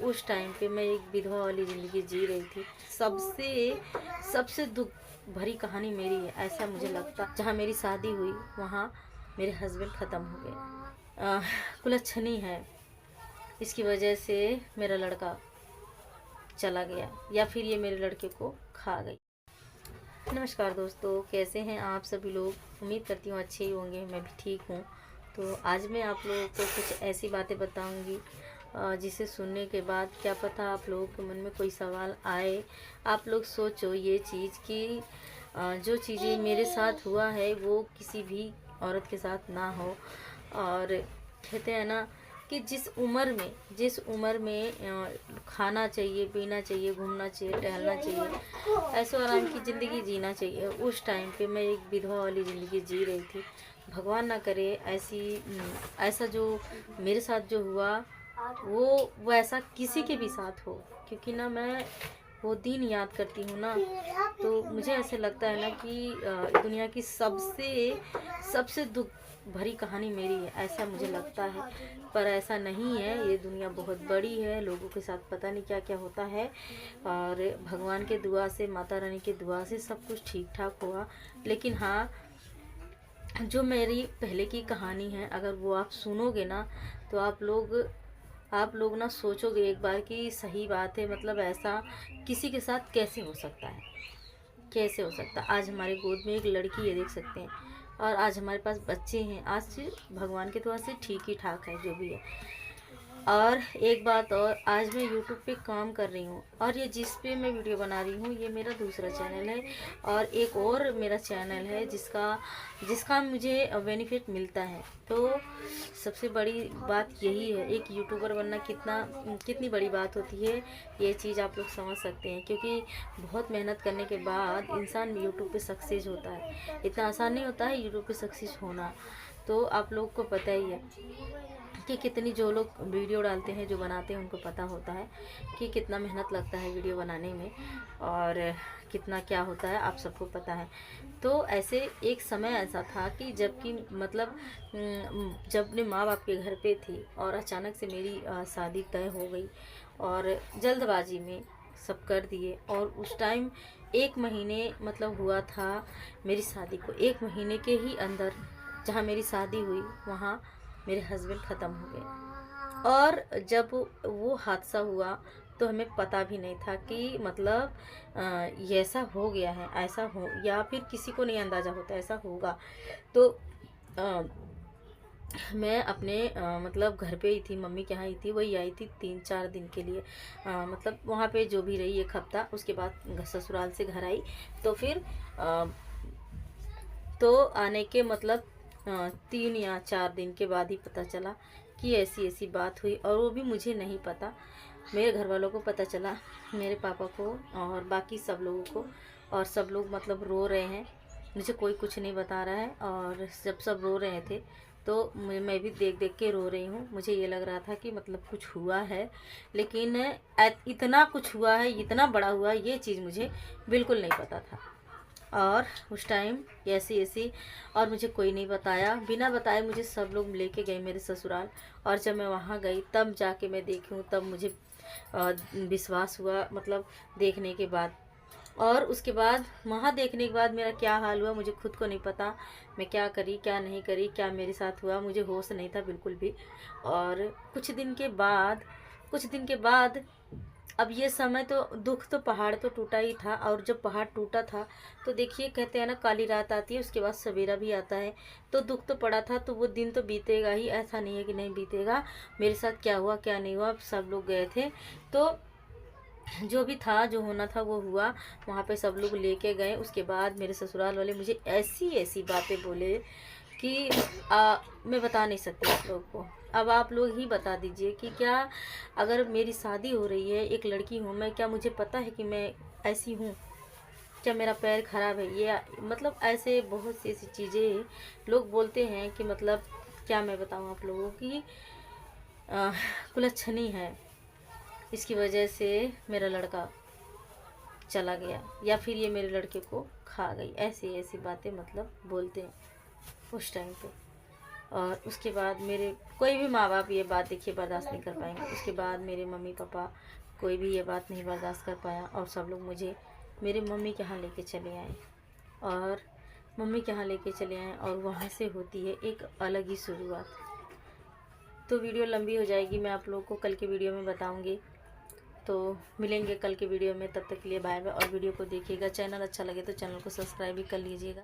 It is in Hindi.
उस टाइम पे मैं एक विधवा वाली ज़िंदगी जी रही थी। सबसे सबसे दुख भरी कहानी मेरी है, ऐसा मुझे लगता। जहाँ मेरी शादी हुई वहाँ मेरे हस्बैंड ख़त्म हो गए। कुलच्छनी है, इसकी वजह से मेरा लड़का चला गया या फिर ये मेरे लड़के को खा गई। नमस्कार दोस्तों, कैसे हैं आप सभी लोग? उम्मीद करती हूँ अच्छे ही होंगे, मैं भी ठीक हूँ। तो आज मैं आप लोगों को कुछ ऐसी बातें बताऊंगी जिसे सुनने के बाद क्या पता आप लोगों के मन में कोई सवाल आए। आप लोग सोचो ये चीज़ कि जो चीज़ें मेरे साथ हुआ है वो किसी भी औरत के साथ ना हो। और कहते हैं ना कि जिस उम्र में खाना चाहिए, पीना चाहिए, घूमना चाहिए, टहलना चाहिए, ऐशो आराम की ज़िंदगी जीना चाहिए, उस टाइम पे मैं एक विधवा वाली ज़िंदगी जी रही थी। भगवान ना करे ऐसा जो मेरे साथ जो हुआ वो ऐसा किसी के भी साथ हो, क्योंकि ना मैं वो दिन याद करती हूँ ना तो मुझे ऐसे लगता है ना कि दुनिया की सबसे सबसे दुख भरी कहानी मेरी है, ऐसा मुझे लगता है। पर ऐसा नहीं है, ये दुनिया बहुत बड़ी है, लोगों के साथ पता नहीं क्या क्या होता है। और भगवान के दुआ से, माता रानी के दुआ से सब कुछ ठीक ठाक हुआ। लेकिन हाँ, जो मेरी पहले की कहानी है अगर वो आप सुनोगे ना तो आप लोग ना सोचोगे एक बार कि सही बात है, मतलब ऐसा किसी के साथ कैसे हो सकता है, कैसे हो सकता। आज हमारे गोद में एक लड़की है, देख सकते हैं, और आज हमारे पास बच्चे हैं। आज से भगवान की दुआ से ठीक ही ठाक है जो भी है। और एक बात और, आज मैं यूट्यूब पे काम कर रही हूँ और ये जिस पे मैं वीडियो बना रही हूँ ये मेरा दूसरा चैनल है। और एक और मेरा चैनल है जिसका मुझे बेनिफिट मिलता है। तो सबसे बड़ी बात यही है, एक यूट्यूबर बनना कितनी बड़ी बात होती है, ये चीज़ आप लोग समझ सकते हैं। क्योंकि बहुत मेहनत करने के बाद इंसान यूट्यूब पे सक्सेस होता है। इतना आसान नहीं होता है यूट्यूब पे सक्सेस होना, तो आप लोग को पता ही है कि कितनी, जो लोग वीडियो डालते हैं, जो बनाते हैं, उनको पता होता है कि कितना मेहनत लगता है वीडियो बनाने में और कितना क्या होता है, आप सबको पता है। तो ऐसे एक समय ऐसा था कि जबकि मतलब जब अपने माँ बाप के घर पे थी और अचानक से मेरी शादी तय हो गई और जल्दबाजी में सब कर दिए। और उस टाइम 1 महीने मतलब हुआ था मेरी शादी को, 1 महीने के ही अंदर जहाँ मेरी शादी हुई वहाँ मेरे हस्बैंड ख़त्म हो गए। और जब वो हादसा हुआ तो हमें पता भी नहीं था कि मतलब ये ऐसा हो गया है, ऐसा हो, या फिर किसी को नहीं अंदाज़ा होता ऐसा होगा। तो अ, मैं अपने मतलब घर पे ही थी, मम्मी के यहाँ ही थी, वही आई थी 3-4 दिन के लिए। मतलब वहाँ पे जो भी रही 1 हफ्ता, उसके बाद ससुराल से घर आई। तो फिर तो आने के मतलब 3 या 4 दिन के बाद ही पता चला कि ऐसी ऐसी बात हुई। और वो भी मुझे नहीं पता, मेरे घर वालों को पता चला, मेरे पापा को और बाकी सब लोगों को। और सब लोग मतलब रो रहे हैं, मुझे कोई कुछ नहीं बता रहा है। और जब सब रो रहे थे तो मैं भी देख देख के रो रही हूँ। मुझे ये लग रहा था कि मतलब कुछ हुआ है, लेकिन इतना कुछ हुआ है, इतना बड़ा हुआ है, ये चीज़ मुझे बिल्कुल नहीं पता था। और उस टाइम ऐसी ऐसी, और मुझे कोई नहीं बताया, बिना बताए मुझे सब लोग लेके गए मेरे ससुराल। और जब मैं वहाँ गई तब जाके मैं देखी हूँ, तब मुझे विश्वास हुआ, मतलब देखने के बाद। और उसके बाद वहाँ देखने के बाद मेरा क्या हाल हुआ मुझे खुद को नहीं पता। मैं क्या करी क्या नहीं करी, क्या मेरे साथ हुआ, मुझे होश नहीं था बिल्कुल भी। और कुछ दिन के बाद अब ये समय, तो दुख तो पहाड़ तो टूटा ही था। और जब पहाड़ टूटा था तो देखिए, कहते हैं ना काली रात आती है उसके बाद सवेरा भी आता है। तो दुख तो पड़ा था, तो वो दिन तो बीतेगा ही, ऐसा नहीं है कि नहीं बीतेगा। मेरे साथ क्या हुआ क्या नहीं हुआ, सब लोग गए थे तो जो भी था, जो होना था वो हुआ। वहाँ पे सब लोग लेके गए। उसके बाद मेरे ससुराल वाले मुझे ऐसी ऐसी बातें बोले कि मैं बता नहीं सकती आप लोगों को। अब आप लोग ही बता दीजिए कि क्या, अगर मेरी शादी हो रही है, एक लड़की हूँ मैं, क्या मुझे पता है कि मैं ऐसी हूँ? क्या मेरा पैर खराब है? ये मतलब ऐसे बहुत सी ऐसी चीज़ें लोग बोलते हैं कि मतलब क्या मैं बताऊँ आप लोगों की, कुलच्छनी है, इसकी वजह से मेरा लड़का चला गया या फिर ये मेरे लड़के को खा गई। ऐसी ऐसी बातें मतलब बोलते हैं उस टाइम पे। और उसके बाद मेरे कोई भी माँ बाप ये बात देखिए बर्दाश्त नहीं कर पाएंगे। उसके बाद मेरे मम्मी पापा कोई भी ये बात नहीं बर्दाश्त कर पाया और सब लोग मुझे मेरे मम्मी के यहाँ लेके चले आए और वहाँ से होती है एक अलग ही शुरुआत। तो वीडियो लंबी हो जाएगी, मैं आप लोगों को कल के वीडियो में बताऊंगी। तो मिलेंगे कल के वीडियो में, तब तक के लिए बाय बाय। और वीडियो को देखिएगा, चैनल अच्छा लगे तो चैनल को सब्सक्राइब भी कर लीजिएगा।